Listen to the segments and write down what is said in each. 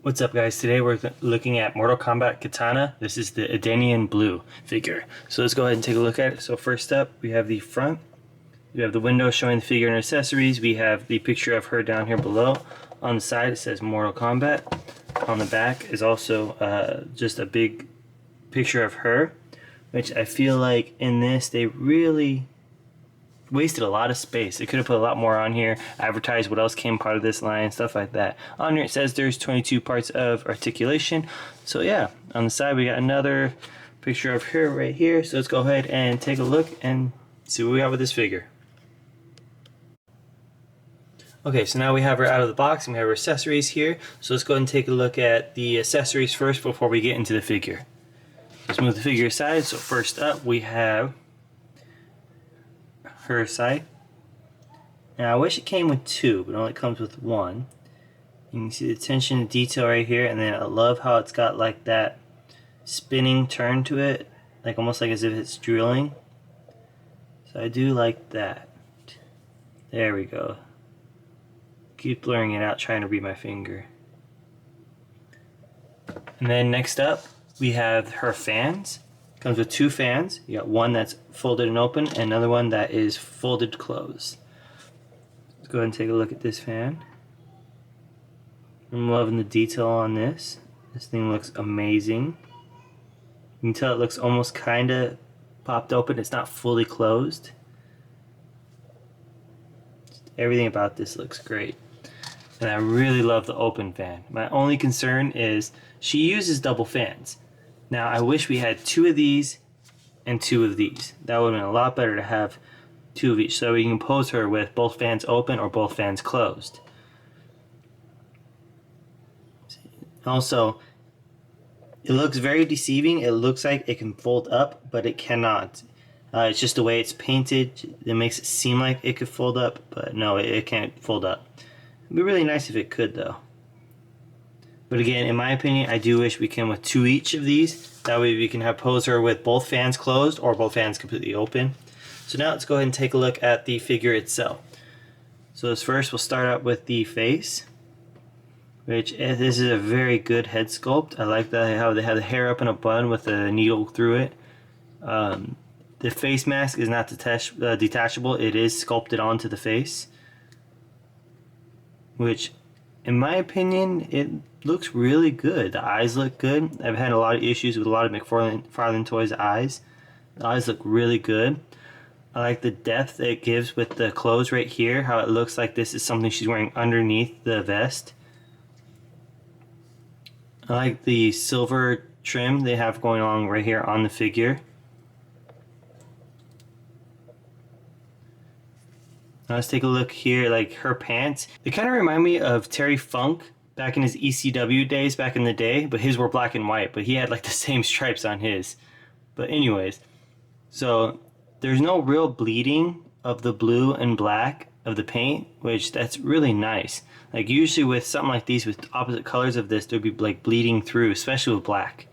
What's up, guys? Today we're looking at Mortal Kombat Kitana. This is the Edenian blue figure. So let's go ahead and take a look at it. So first up, we have the front. We have the window showing the figure and accessories. We have the picture of her down here below. On the side it says Mortal Kombat. On the back is also just a big picture of her, which I feel like in this they really wasted a lot of space. They could have put a lot more on here, advertised what else came part of this line, stuff like that. On here it says there's 22 parts of Articulation. So yeah, on the side we got another picture of her right here. So let's go ahead and take a look and see what we have with this figure. Okay, so now we have her out of the box and we have her accessories here. So let's go ahead and take a look at the accessories first before we get into the figure. Let's move the figure aside. So first up we have her side. Now I wish it came with two, but it only comes with one. You can see the attention to detail right here, and then I love how it's got like that spinning turn to it, like almost like as if it's drilling. So I do like that. There we go. Keep blurring it out, trying to read my finger. And then next up we have her fans. Comes with two fans. You got one that's folded and open, and another one that is folded closed. Let's go ahead and take a look at this fan. I'm loving the detail on this. This thing looks amazing. You can tell it looks almost kinda popped open. It's not fully closed. Everything about this looks great. And I really love the open fan. My only concern is she uses double fans. Now I wish we had two of these and two of these. That would have been a lot better to have two of each, so we can pose her with both fans open or both fans closed. Also, it looks very deceiving. It looks like it can fold up, but it cannot. It's just the way it's painted. It makes it seem like it could fold up, but no, it can't fold up. It'd be really nice if it could though. But again, in my opinion, I do wish we came with two each of these. That way we can have pose her with both fans closed or both fans completely open. So now let's go ahead and take a look at the figure itself. So as first, we'll start out with the face, which this is a very good head sculpt. I like that how they have the hair up in a bun with a needle through it. The face mask is not detachable. It is sculpted onto the face, which in my opinion, it looks really good. The eyes look good. I've had a lot of issues with a lot of McFarlane toys' eyes. The eyes look really good. I like the depth it gives with the clothes right here, how it looks like this is something she's wearing underneath the vest. I like the silver trim they have going on right here on the figure. Now let's take a look here, like her pants. They kind of remind me of Terry Funk back in his ECW days back in the day, but his were black and white, but he had like the same stripes on his. But anyways, so there's no real bleeding of the blue and black of the paint, which that's really nice. Like usually with something like these with opposite colors of this, there'd be like bleeding through, especially with black.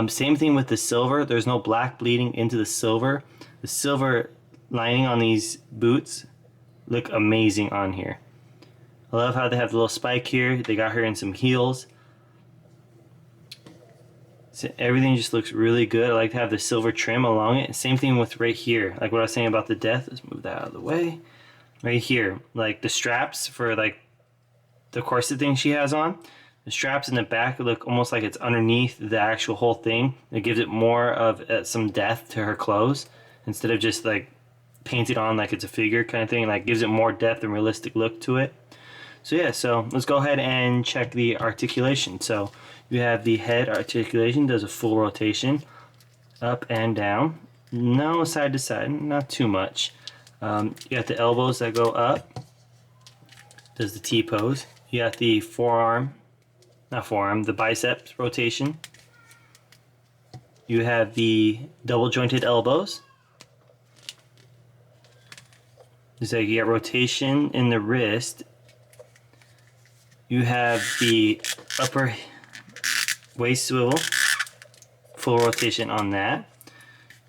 Same thing with the silver. There's no black bleeding into the silver. The silver lining on these boots look amazing on here. I love how they have the little spike here. They got her in some heels. So everything just looks really good. I like to have the silver trim along it. Same thing with right here. Like what I was saying about the death. Let's move that out of the way. Right here. Like the straps for like the corset thing she has on. The straps in the back look almost like it's underneath the actual whole thing. It gives it more of some depth to her clothes. Instead of just like painted on like it's a figure kind of thing. Like gives it more depth and realistic look to it. So yeah, so let's go ahead and check the articulation. So you have the head articulation, does a full rotation, up and down. No side to side, not too much. You got the elbows that go up, does the T-pose. You got the the biceps rotation. You have the double jointed elbows. So you get rotation in the wrist. You have the upper waist swivel, full rotation on that.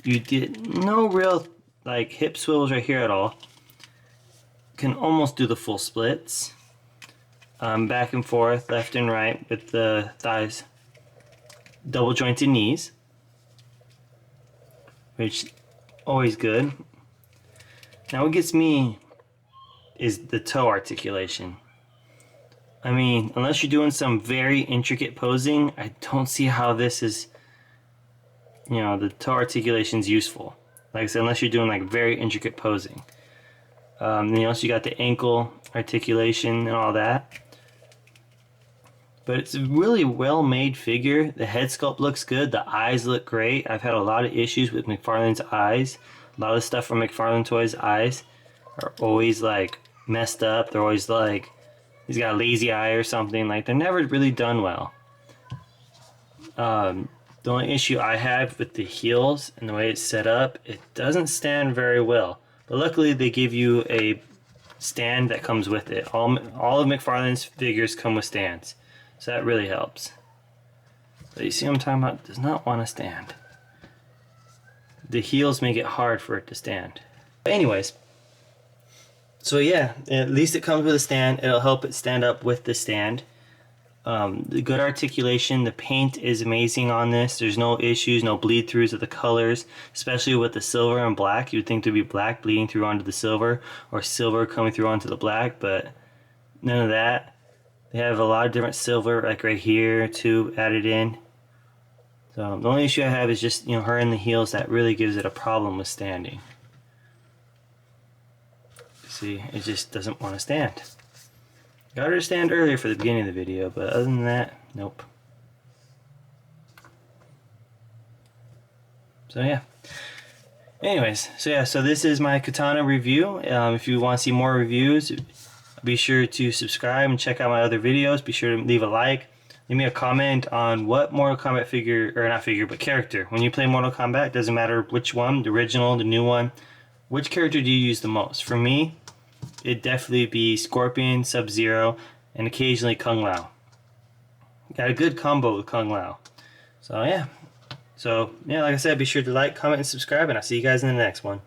You get no real like hip swivels right here at all. Can almost do the full splits. back and forth, left and right with the thighs, double jointed knees, which always good. Now what gets me is the toe articulation. I mean, unless you're doing some very intricate posing, I don't see how this is, you know, the toe articulation is useful. Like I said, unless you're doing like very intricate posing. Then also you got the ankle articulation and all that. But it's a really well made figure. The head sculpt looks good. The eyes look great. I've had a lot of issues with McFarlane's eyes. A lot of stuff from McFarlane Toys' eyes are always like messed up. They're always like, he's got a lazy eye or something. Like, they're never really done well. The only issue I have with the heels and the way it's set up, it doesn't stand very well. But luckily they give you a stand that comes with it. All of McFarlane's figures come with stands. So that really helps. But you see what I'm talking about? It does not want to stand. The heels make it hard for it to stand. But anyways, so yeah, at least it comes with a stand. It'll help it stand up with the stand. The good articulation, the paint is amazing on this. There's no issues, no bleed throughs of the colors, especially with the silver and black. You'd think there'd be black bleeding through onto the silver or silver coming through onto the black, but none of that. They have a lot of different silver, like right here too, added in. So the only issue I have is just, you know, her in the heels. That really gives it a problem with standing. See, it just doesn't want to stand. Got her to stand earlier for the beginning of the video, but other than that, nope. So yeah. Anyways, so this is my Kitana review. If you want to see more reviews, be sure to subscribe and check out my other videos. Be sure to leave a like. Leave me a comment on what Mortal Kombat figure, or not figure, but character. When you play Mortal Kombat, doesn't matter which one, the original, the new one, which character do you use the most? For me, it'd definitely be Scorpion, Sub-Zero, and occasionally Kung Lao. Got a good combo with Kung Lao. So yeah, like I said, be sure to like, comment, and subscribe, and I'll see you guys in the next one.